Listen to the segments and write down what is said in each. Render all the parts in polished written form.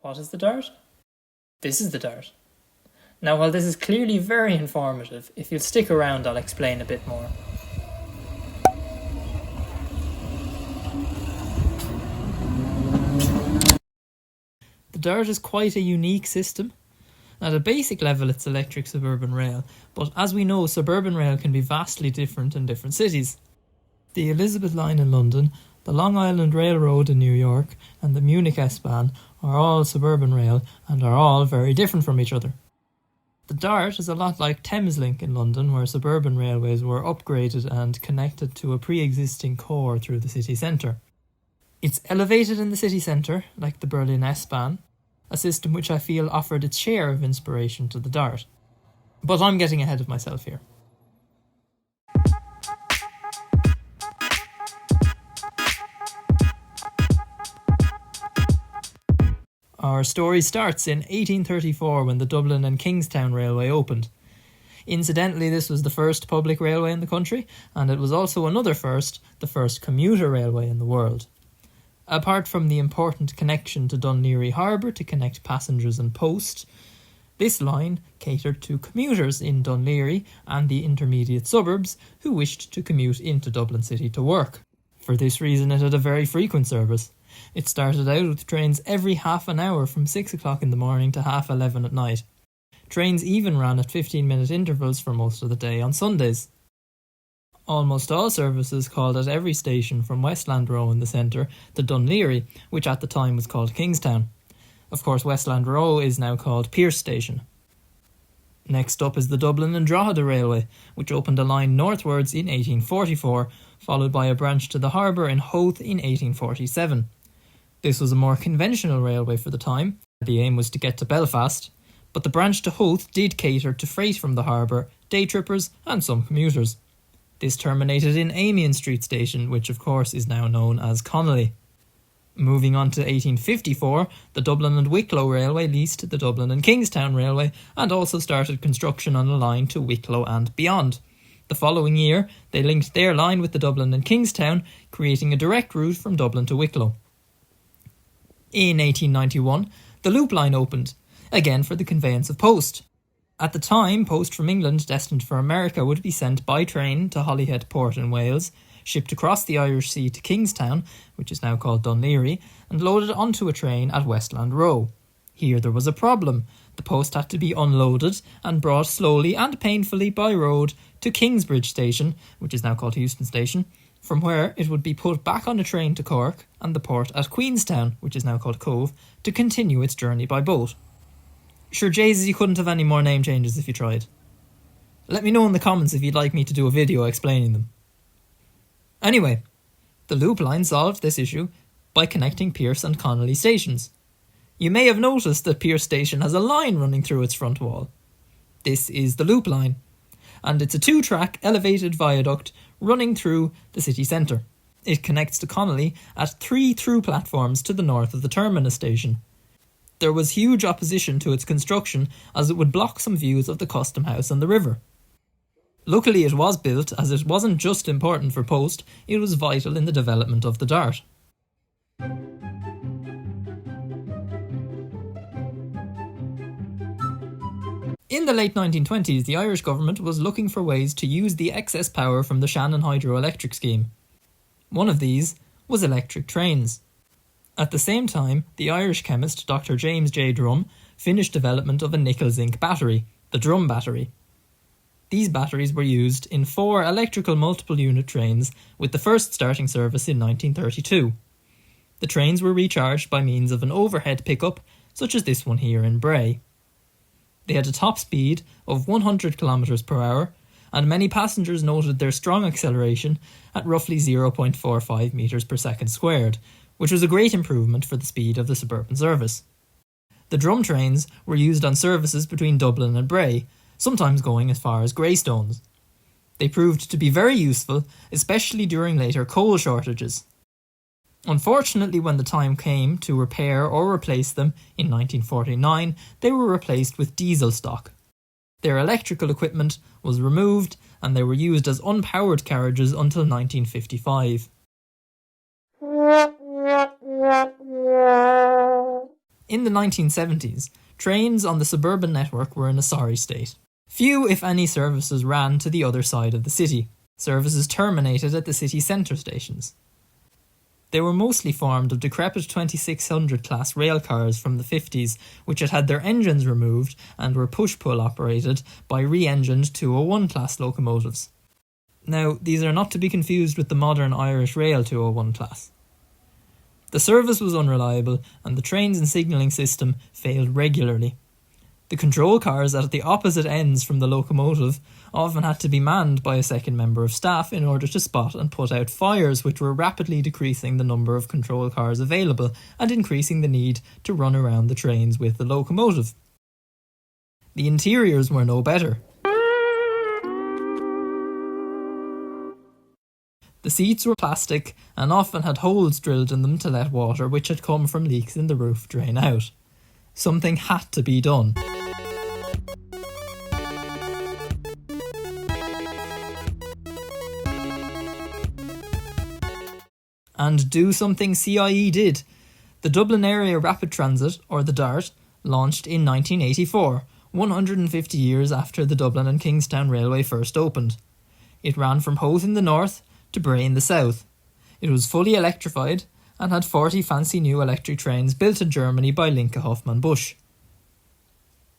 What is the Dart? This is the Dart. Now, while this is clearly very informative, if you'll stick around, I'll explain a bit more. The Dart is quite a unique system. At a basic level, it's electric suburban rail, but as we know, suburban rail can be vastly different in different cities. The Elizabeth Line in London, the Long Island Railroad in New York, and the Munich S-Bahn are all suburban rail and are all very different from each other. The Dart is a lot like Thameslink in London, where suburban railways were upgraded and connected to a pre-existing core through the city centre. It's elevated in the city centre, like the Berlin S-Bahn, a system which I feel offered its share of inspiration to the Dart. But I'm getting ahead of myself here. Our story starts in 1834 when the Dublin and Kingstown Railway opened. Incidentally, this was the first public railway in the country, and it was also another first, the first commuter railway in the world. Apart from the important connection to Dun Laoghaire Harbour to connect passengers and post, this line catered to commuters in Dun Laoghaire and the intermediate suburbs who wished to commute into Dublin City to work. For this reason, it had a very frequent service. It started out with trains every half an hour from 6 o'clock in the morning to 11:30 at night. Trains even ran at 15-minute intervals for most of the day on Sundays. Almost all services called at every station from Westland Row in the centre to Dun Laoghaire, which at the time was called Kingstown. Of course, Westland Row is now called Pearse Station. Next up is the Dublin and Drogheda Railway, which opened a line northwards in 1844, followed by a branch to the harbour in Howth in 1847. This was a more conventional railway for the time. The aim was to get to Belfast, but the branch to Howth did cater to freight from the harbour, day trippers and some commuters. This terminated in Amiens Street Station, which of course is now known as Connolly. Moving on to 1854, the Dublin and Wicklow Railway leased the Dublin and Kingstown Railway and also started construction on a line to Wicklow and beyond. The following year, they linked their line with the Dublin and Kingstown, creating a direct route from Dublin to Wicklow. In 1891, the Loop Line opened, again for the conveyance of post. At the time, post from England destined for America would be sent by train to Holyhead Port in Wales, shipped across the Irish Sea to Kingstown, which is now called Dun Laoghaire, and loaded onto a train at Westland Row. Here there was a problem. The post had to be unloaded and brought slowly and painfully by road to Kingsbridge Station, which is now called Euston Station, from where it would be put back on a train to Cork and the port at Queenstown, which is now called Cove, to continue its journey by boat. Sure, Jesus, you couldn't have any more name changes if you tried. Let me know in the comments if you'd like me to do a video explaining them. Anyway, the Loop Line solved this issue by connecting Pearse and Connolly stations. You may have noticed that Pearse Station has a line running through its front wall. This is the Loop Line, and it's a 2-track elevated viaduct running through the city centre. It connects to Connolly at 3 through platforms to the north of the terminus station. There was huge opposition to its construction as it would block some views of the Custom House and the river. Luckily it was built, as it wasn't just important for post, it was vital in the development of the Dart. In the late 1920s, the Irish government was looking for ways to use the excess power from the Shannon hydroelectric scheme. One of these was electric trains. At the same time, the Irish chemist Dr. James J. Drumm finished development of a nickel-zinc battery, the Drumm battery. These batteries were used in 4 electrical multiple-unit trains, with the first starting service in 1932. The trains were recharged by means of an overhead pickup, such as this one here in Bray. They had a top speed of 100 km per hour, and many passengers noted their strong acceleration at roughly 0.45 metres per second squared, which was a great improvement for the speed of the suburban service. The Drumm trains were used on services between Dublin and Bray, sometimes going as far as Greystones. They proved to be very useful, especially during later coal shortages. Unfortunately, when the time came to repair or replace them in 1949, they were replaced with diesel stock. Their electrical equipment was removed and they were used as unpowered carriages until 1955. In the 1970s, trains on the suburban network were in a sorry state. Few, if any, services ran to the other side of the city. Services terminated at the city centre stations. They were mostly formed of decrepit 2600 class railcars from the 50s, which had had their engines removed and were push-pull operated by re-engined 201 class locomotives. Now, these are not to be confused with the modern Irish Rail 201 class. The service was unreliable and the trains and signalling system failed regularly. The control cars at the opposite ends from the locomotive often had to be manned by a second member of staff in order to spot and put out fires, which were rapidly decreasing the number of control cars available and increasing the need to run around the trains with the locomotive. The interiors were no better. The seats were plastic and often had holes drilled in them to let water which had come from leaks in the roof drain out. Something had to be done. And do something CIE did. The Dublin Area Rapid Transit, or the DART, launched in 1984, 150 years after the Dublin and Kingstown Railway first opened. It ran from Howth in the north to Bray in the south. It was fully electrified and had 40 fancy new electric trains built in Germany by Linke Hofmann Busch.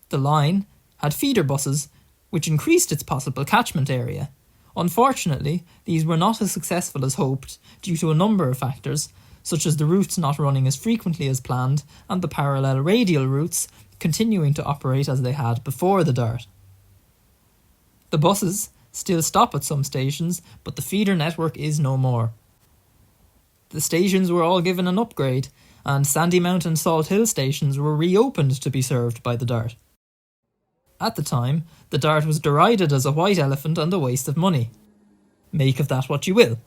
The line had feeder buses, which increased its possible catchment area. Unfortunately, these were not as successful as hoped due to a number of factors, such as the routes not running as frequently as planned and the parallel radial routes continuing to operate as they had before the DART. The buses still stop at some stations, but the feeder network is no more. The stations were all given an upgrade, and Sandymount and Salt Hill stations were reopened to be served by the DART. At the time, the DART was derided as a white elephant and a waste of money. Make of that what you will.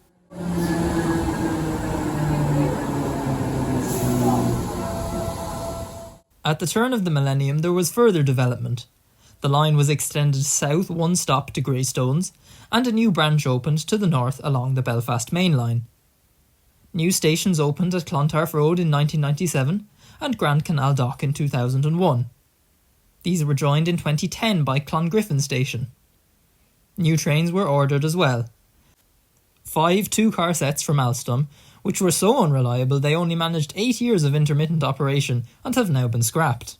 At the turn of the millennium, there was further development. The line was extended south one stop to Greystones, and a new branch opened to the north along the Belfast Main Line. New stations opened at Clontarf Road in 1997 and Grand Canal Dock in 2001. These were joined in 2010 by Clongriffin Station. New trains were ordered as well. 5 two-car sets from Alstom, which were so unreliable they only managed 8 years of intermittent operation and have now been scrapped.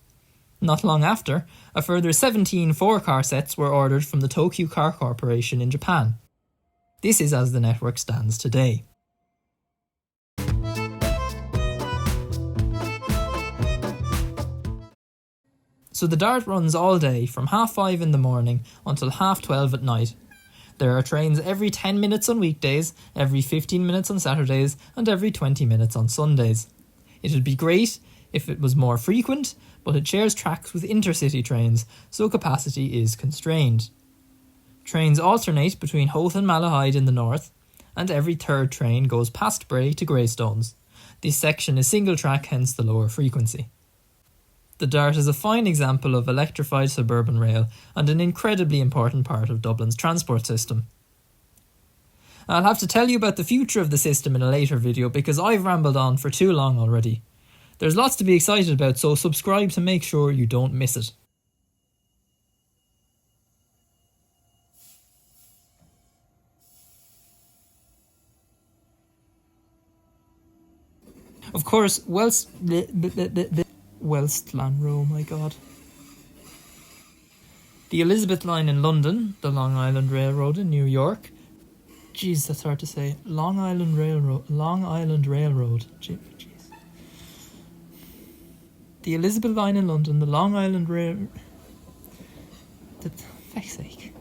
Not long after, a further 17 4-car sets were ordered from the Tokyu Car Corporation in Japan. This is as the network stands today. So the DART runs all day from 5:30 in the morning until 12:30 at night. There are trains every 10 minutes on weekdays, every 15 minutes on Saturdays, and every 20 minutes on Sundays. It would be great if it was more frequent, but it shares tracks with intercity trains, so capacity is constrained. Trains alternate between Howth and Malahide in the north, and every third train goes past Bray to Greystones. This section is single track, hence the lower frequency. The DART is a fine example of electrified suburban rail and an incredibly important part of Dublin's transport system. I'll have to tell you about the future of the system in a later video because I've rambled on for too long already. There's lots to be excited about, so subscribe to make sure you don't miss it. Of course, Westland, my god. The Elizabeth Line in London, the Long Island Railroad in New York. Jeez, that's hard to say. Long Island Railroad. Jeez. The Elizabeth Line in London, the Long Island Railroad. For fuck's sake.